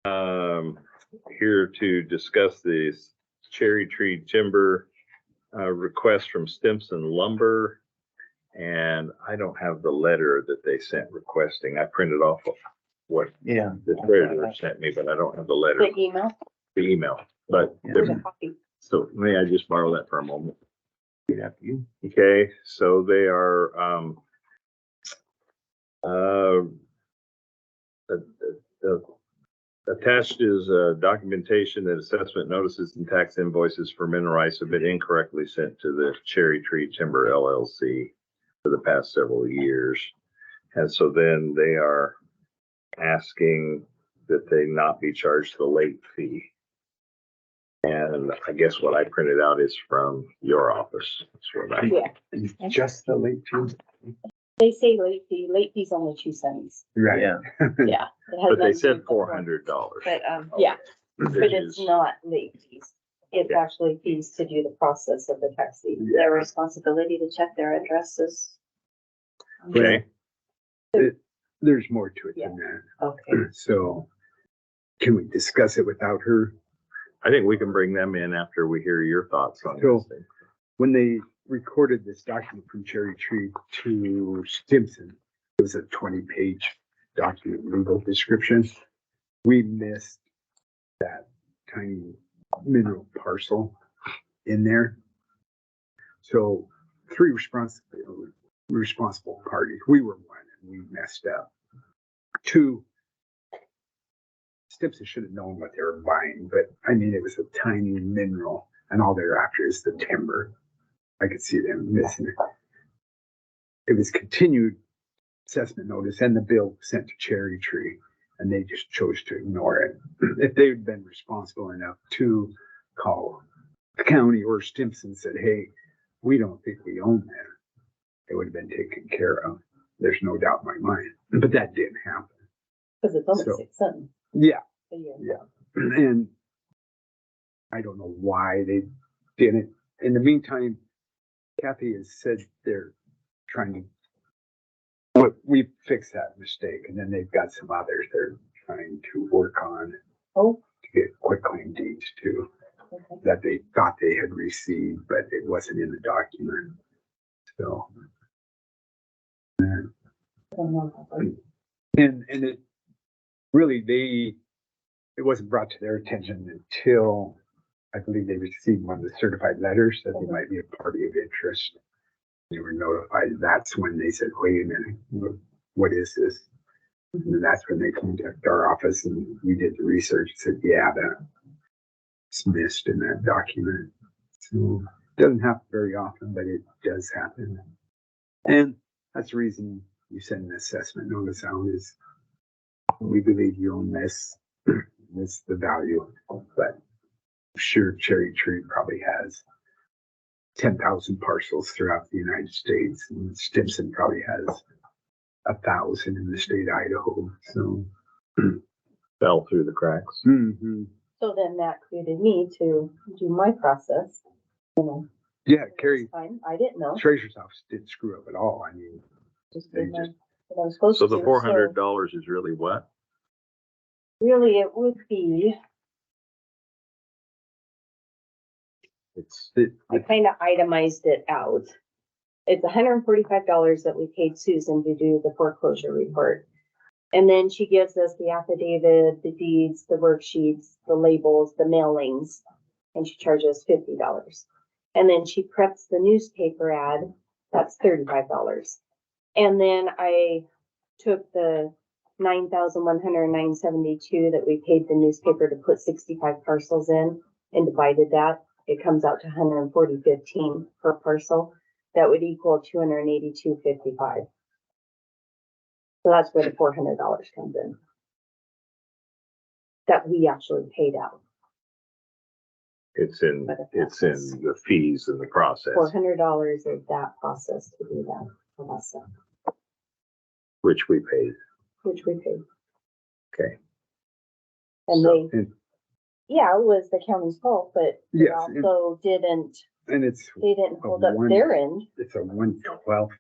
Here to discuss the cherry tree timber request from Stimson Lumber. And I don't have the letter that they sent requesting. I printed off of what the treasurer sent me, but I don't have the letter. The email? The email. But There's a copy. so may I just borrow that for a moment? Yeah, you. Okay, so they are attached is documentation that assessment notices and tax invoices for mineral rights have been incorrectly sent to the Cherry Tree Timber LLC for the past several years. And so then they are asking that they not be charged the late fee. And I guess what I printed out is from your office. That's what I, Yeah. Just the late fee. They say late fee. Late fee's only 2 cents. Right. Yeah. Yeah. It has but they nothing to do said with the form. $400. But, yeah, but it's not late fees. It's Yeah. actually fees to do the process of the tax deed. Their responsibility to check their addresses. Okay. There's more to it Yeah. than that. Okay. So can we discuss it without her? I think we can bring them in after we hear your thoughts on So- this thing. When they recorded this document from Cherry Tree to Stimson, it was a 20-page document, legal description. We missed that tiny mineral parcel in there. So 3 responsible parties. We were one and we messed up. 2, Stimson should have known what they were buying, but I mean, it was a tiny mineral and all they're after is the timber. I could see them missing it. It was continued assessment notice and the bill sent to Cherry Tree, and they just chose to ignore it. If they had been responsible enough to call the county or Stimson said, hey, we don't think we own that, it would have been taken care of. There's no doubt in my mind, but that didn't happen. Because it's only So- 6 cents Yeah, a year. yeah. And I don't know why they didn't. In the meantime, Kathy has said they're trying to, but we fixed that mistake, and then they've got some others they're trying to work on Oh, to get quitclaim deeds too, okay. that they thought they had received, but it wasn't in the document. So, I don't know about that. and it really, it wasn't brought to their attention until I believe they received one of the certified letters that they might be a party of interest. They were notified. That's when they said, wait a minute, what is this? And that's when they contacted our office and we did the research and said, yeah, that's missed in that document. So it doesn't happen very often, but it does happen. And that's the reason you send an assessment notice out is we believe you own this. This is the value, but I'm sure Cherry Tree probably has 10,000 parcels throughout the United States, and Stimson probably has 1,000 in the state of Idaho. So, Fell through the cracks. So then that created me to do my process. You know, yeah, Carrie, time. I didn't know. Treasurer's office didn't screw up at all. I mean, Just they did my, just- what I was supposed So to the do. $400 is really what? Really, it would be, It's I kind of itemized it out. It's $145 that we paid Susan to do the foreclosure report. And then she gives us the affidavit, the deeds, the worksheets, the labels, the mailings, and she charges $50. And then she preps the newspaper ad, that's $35. And then I took the $9,109.72 that we paid the newspaper to put 65 parcels in and divided that. It comes out to $140.15 per parcel. That would equal $282.55. So that's where the $400 comes in. That we actually paid out. It's in the fees and the process, $400 is that process to do that for that stuff, which we paid. which we paid. Okay. And So- they, yeah, it was the county's fault, but they Yes, and- also didn't, and they didn't hold up one- their end. it's a 1/12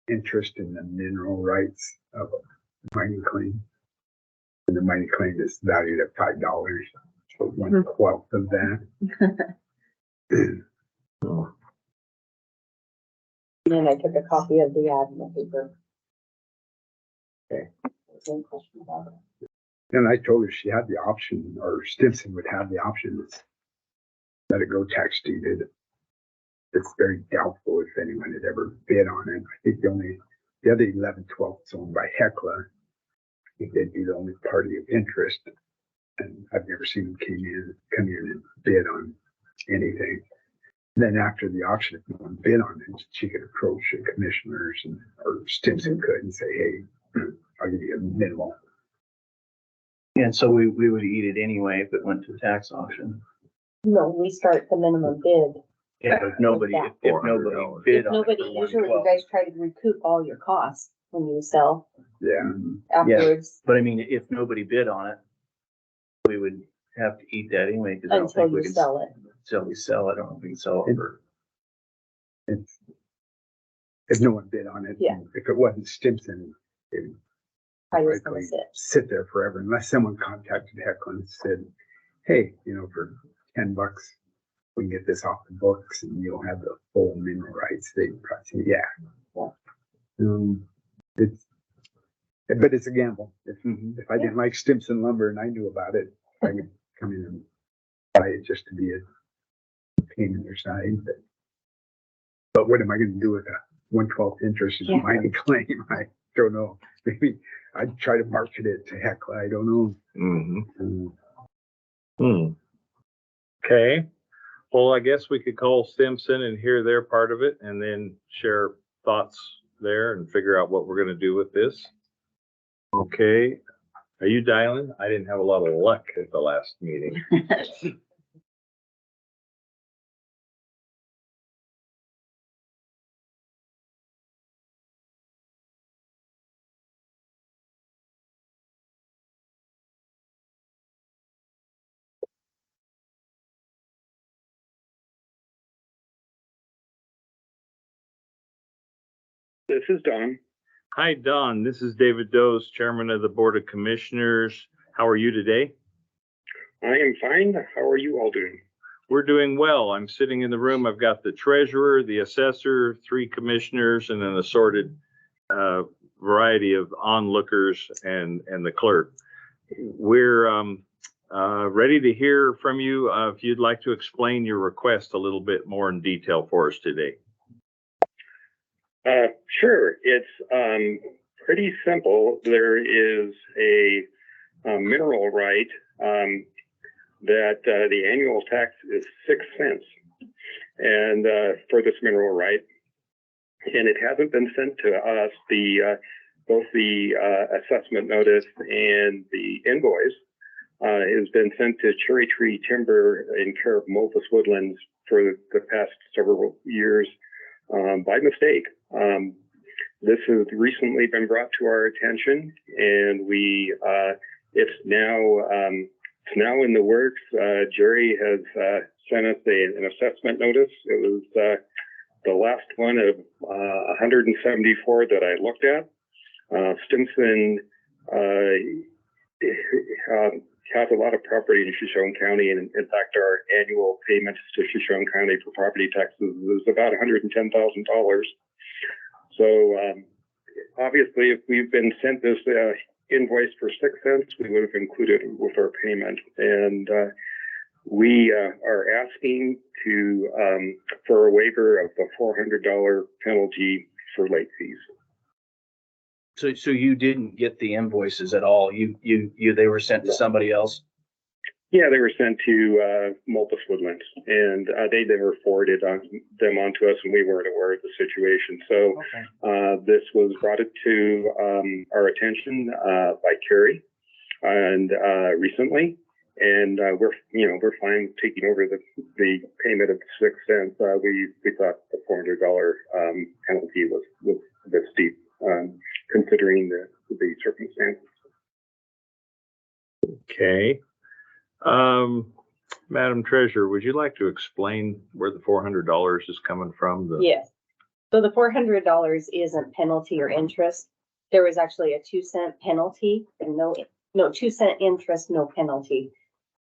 interest in the mineral rights of a mining claim. And the money claim is valued at $5, so 1/12 of that. And then I took a copy of the ad in the paper. Okay. Same question about it. And I told her she had the option, or Stimson would have the option to let it go tax deeded. It's very doubtful if anyone had ever bid on it. I think the other 11/12 is owned by Hecla. I think they'd be the only party of interest. And I've never seen them come in and bid on anything. Then after the auction, if no one bid on it, she could approach the commissioners or Stimson could and say, hey, I'll give you a minimal. And so we would eat it anyway if it went to tax auction. No, we start the minimum bid. If nobody, if nobody $400. bid If on it nobody, for usually you 112. guys try to recoup all your costs when you sell Yeah. afterwards But I mean, if nobody bid on it, we would have to eat that anyway, because I don't until think we you can sell it. Until we sell it, I don't know if we can sell it for. It's, if no one bid on it, Yeah. if it wasn't Stimson, it would I was gonna likely sit. sit there forever unless someone contacted Hecla and said, hey, for $10, we can get this off the books and you'll have the full mineral rights. They'd probably say, yeah. But it's a gamble. If I didn't like Stimson lumber and I knew about it, I would come in and buy it just to be a pain in their side. But what am I going to do with a 1/12 interest in a mining claim? I don't know. Maybe I'd try to market it to Hecla. I don't know. Okay. Well, I guess we could call Stimson and hear their part of it and then share thoughts there and figure out what we're going to do with this. Okay. Are you dialing? I didn't have a lot of luck at the last meeting. This is Don. Hi, Don. This is David Doze, Chairman of the Board of Commissioners. How are you today? I am fine. How are you all doing? We're doing well. I'm sitting in the room. I've got the treasurer, the assessor, 3 commissioners, and an assorted variety of onlookers and the clerk. We're ready to hear from you if you'd like to explain your request a little bit more in detail for us today. Sure. It's pretty simple. There is a mineral right that the annual tax is 6 cents, and for this mineral right, and it hasn't been sent to us. Both the assessment notice and the invoice has been sent to Cherry Tree Timber in care of Multus Woodlands for the past several years by mistake. This has recently been brought to our attention, and it's now in the works. Jerry has sent us an assessment notice. It was the last one of 174 that I looked at. Stimson has a lot of property in Shoshone County, and in fact, our annual payments to Shoshone County for property taxes is about $110,000. So obviously, if we've been sent this invoice for 6 cents, we would have included it with our payment. And we are asking for a waiver of the $400 penalty for late fees. So you didn't get the invoices at all? They were sent to somebody else? Yeah, they were sent to Multus Woodlands, and they never forwarded them on to us, and we weren't aware of the situation. So this was brought to our attention by Carrie, and recently, and we're fine taking over the payment of 6 cents. We thought the $400 penalty was a bit steep, considering the circumstances. Okay. Madam Treasurer, would you like to explain where the $400 is coming from? Yes. So the $400 isn't penalty or interest. There was actually a 2 cent penalty and no no, 2 cent interest, no penalty.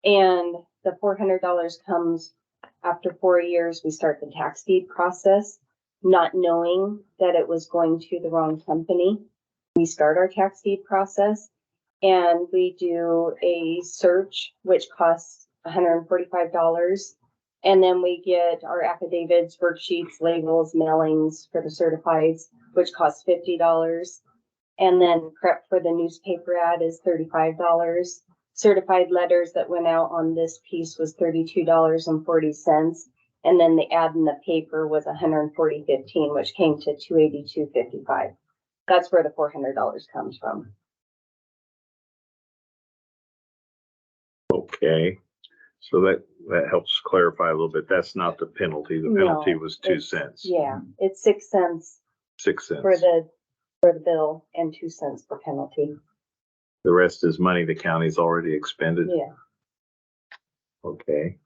And the $400 comes after 4 years, we start the tax deed process, not knowing that it was going to the wrong company. We start our tax deed process and we do a search, which costs $145. And then we get our affidavits, worksheets, labels, mailings for the certifieds, which costs $50. And then prep for the newspaper ad is $35. Certified letters that went out on this piece was $32.40. And then the ad in the paper was $140.15, which came to $282.55. That's where the $400 comes from. Okay, so that helps clarify a little bit. That's not the penalty. The penalty No, was 2 it's- cents. Yeah, it's 6 cents 6 cents. for the bill and 2 cents for penalty. The rest is money the county's already expended. Yeah. Okay.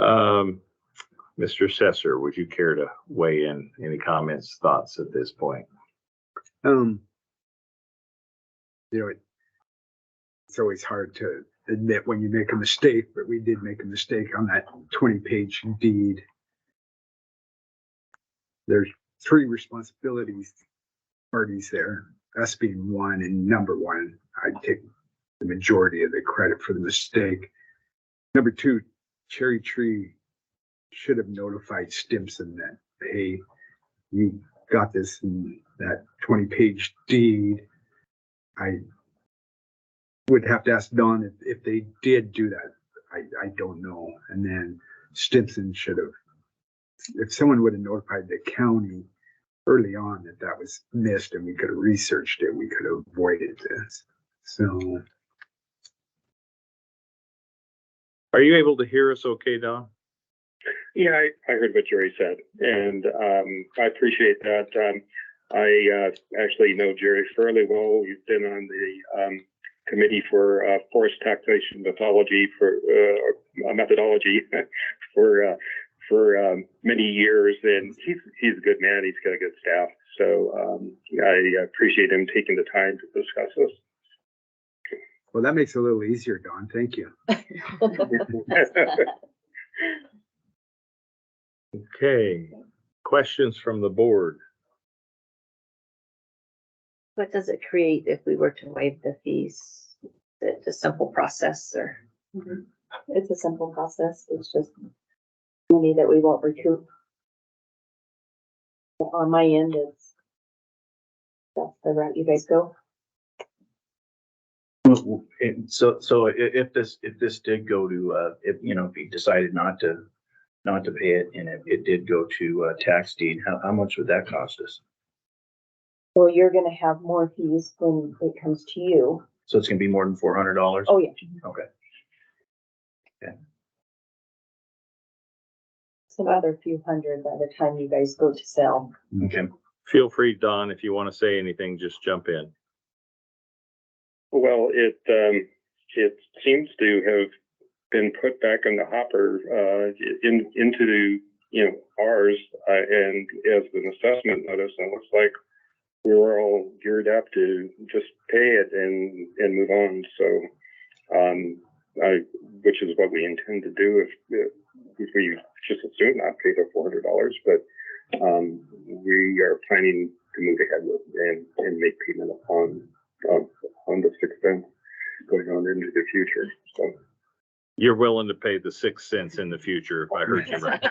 Mr. Assessor, would you care to weigh in? Any comments, thoughts at this point? You know, it's always hard to admit when you make a mistake, but we did make a mistake on that 20-page deed. There's 3 responsibilities parties there, us being one, and number one, I'd take the majority of the credit for the mistake. Number 2, Cherry Tree should have notified Stimson that, hey, you got this in that 20-page deed. I would have to ask Don if they did do that. I don't know. And then Stimson should have, if someone would have notified the county early on that was missed and we could have researched it, we could have avoided this. So. Are you able to hear us okay, Don? Yeah, I heard what Jerry said, and I appreciate that. I actually know Jerry fairly well. We've been on the committee for forest taxation methodology for many years, and he's a good man. He's got a good staff, so I appreciate him taking the time to discuss this. Well, that makes it a little easier, Don. Thank you. Okay, questions from the board? What does it create if we were to waive the fees? It's a simple process or? It's a simple process. It's just money that we won't recoup. On my end, that's the route you guys go. So if this did go to, if he decided not to pay it and it did go to tax deed, how much would that cost us? So you're gonna have more fees when it comes to you. So it's gonna be more than $400? Oh, yeah. Okay. It's another few hundred by the time you guys go to sell. Okay. Feel free, Don, if you want to say anything, just jump in. Well, it seems to have been put back in the hopper into ours, and as an assessment notice, and it looks like we were all geared up to just pay it and move on. So, which is what we intend to do if we just assume not pay the $400, but we are planning to move ahead with and make payment upon this expense going on into the future. So. You're willing to pay the 6 cents in the future, if I heard you right.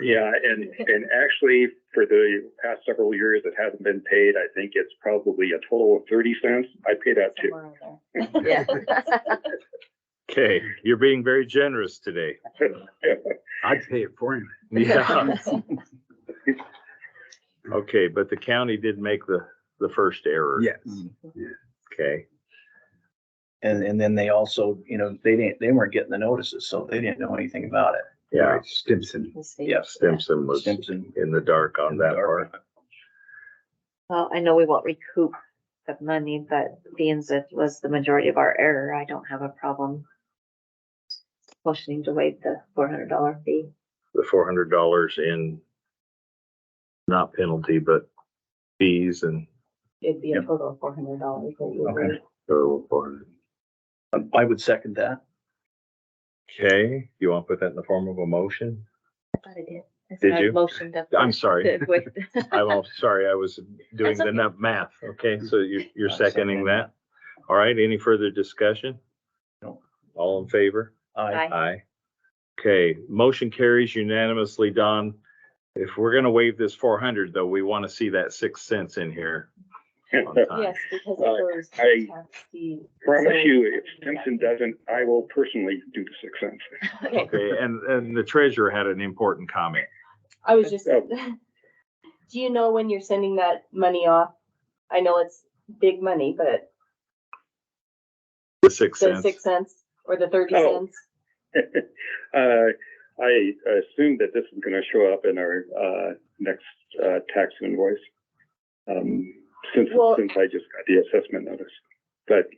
Yeah, and actually for the past several years it hasn't been paid. I think it's probably a total of 30 cents. I pay that too. Somewhere in there. Yeah. Okay, you're being very generous today. I'd pay it for him. Yeah. Okay, but the county did make the first error. Yes. Okay, And then they also, they weren't getting the notices, so they didn't know anything about it. yeah, Right, Stimson. Yeah. Stimson was Stimson. in the dark on that part. Well, I know we won't recoup the money, but being that it was the majority of our error, I don't have a problem motioning to waive the $400 fee. The $400 in not penalty, but fees and it'd be a Yep. total of $400 that you Okay. would. Total 400. I would second that. Okay, you want to put that in the form of a motion? I thought I did. I Did said I you? motioned to. I'm sorry. to avoid- I'm all sorry, I was doing That's okay. the math. Okay, so you're I'm seconding seconding that? All right, any further discussion? No. All in favor? Aye. Aye. Okay, motion carries unanimously, Don. If we're gonna waive this 400 though, we want to see that 6 cents in here on time. Yes, because it Uh, goes to I tax deed. Promise So- you, if Stimson doesn't, I will personally do the 6 cents. Okay, Okay, and the treasurer had an important comment. I was just, Oh. do you know when you're sending that money off? I know it's big money, but The 6 the cents. 6 cents or the 30 Oh. cents? I assume that this is gonna show up in our, next, tax invoice. Since Well- I just got the assessment notice, but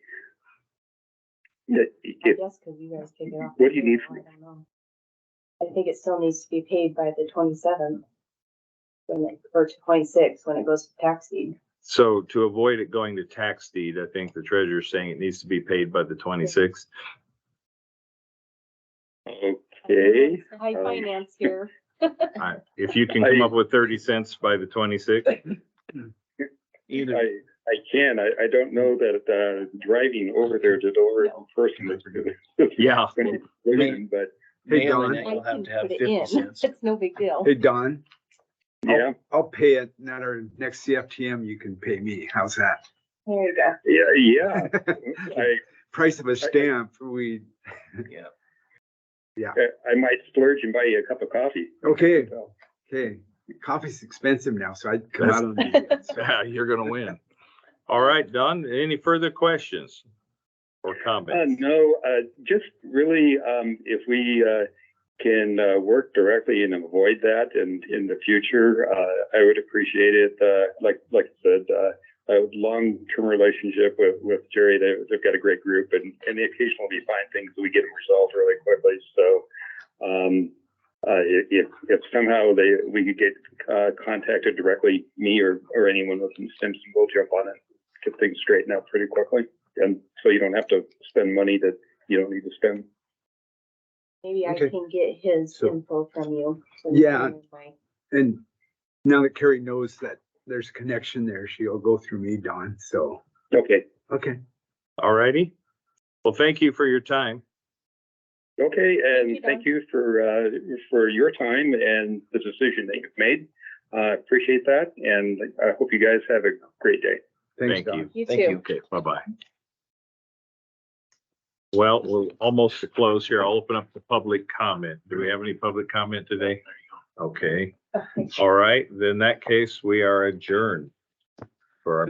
I if, guess because you guys take it off. What do you need from I don't know. I think it still needs to be paid by the 27th. Or 26 when it goes to tax deed. So to avoid it going to tax deed, I think the treasurer's saying it needs to be paid by the 26th. okay, High finance here. If you can come up with 30 cents by the 26th. Either, I can, I don't know that, driving over there to Dover in person is. Yeah. But, Hey, mailing Don. it, I you'll have can to have put it 50 in. cents. It's no big deal. Hey, Don, yeah, I'll pay it, and at our next CFTM, you can pay me. How's that? There you go. yeah. Price of a stamp, Yeah. I might splurge and buy you a cup of coffee. Okay. Okay, coffee's expensive now, so I'd come out on the. Yeah, you're gonna win. All right, Don, any further questions or comments? No, just really, if we, can, work directly and avoid that in the future, I would appreciate it. Like I said, a long-term relationship with Jerry, they've got a great group and they occasionally find things that we get them resolved really quickly. So, if somehow we could get, contacted directly, me or anyone within Stimson, we'll jump on it, get things straightened out pretty quickly. And so you don't have to spend money that you don't need to spend. Maybe I Okay. can get his So- info from you. so Yeah. you can use my- And now that Carrie knows that there's a connection there, she'll go through me, Don, so, Okay. okay. All righty. Well, thank you for your time. Okay, and you, thank you for your time and the decision that you've made. Appreciate that, and I hope you guys have a great day. Thanks, Thank Don. you. You Thank too. you. Okay, bye-bye. Well, we're almost to close here. I'll open up the public comment. Do we have any public comment today? Okay, all right. Then in that case, we are adjourned for our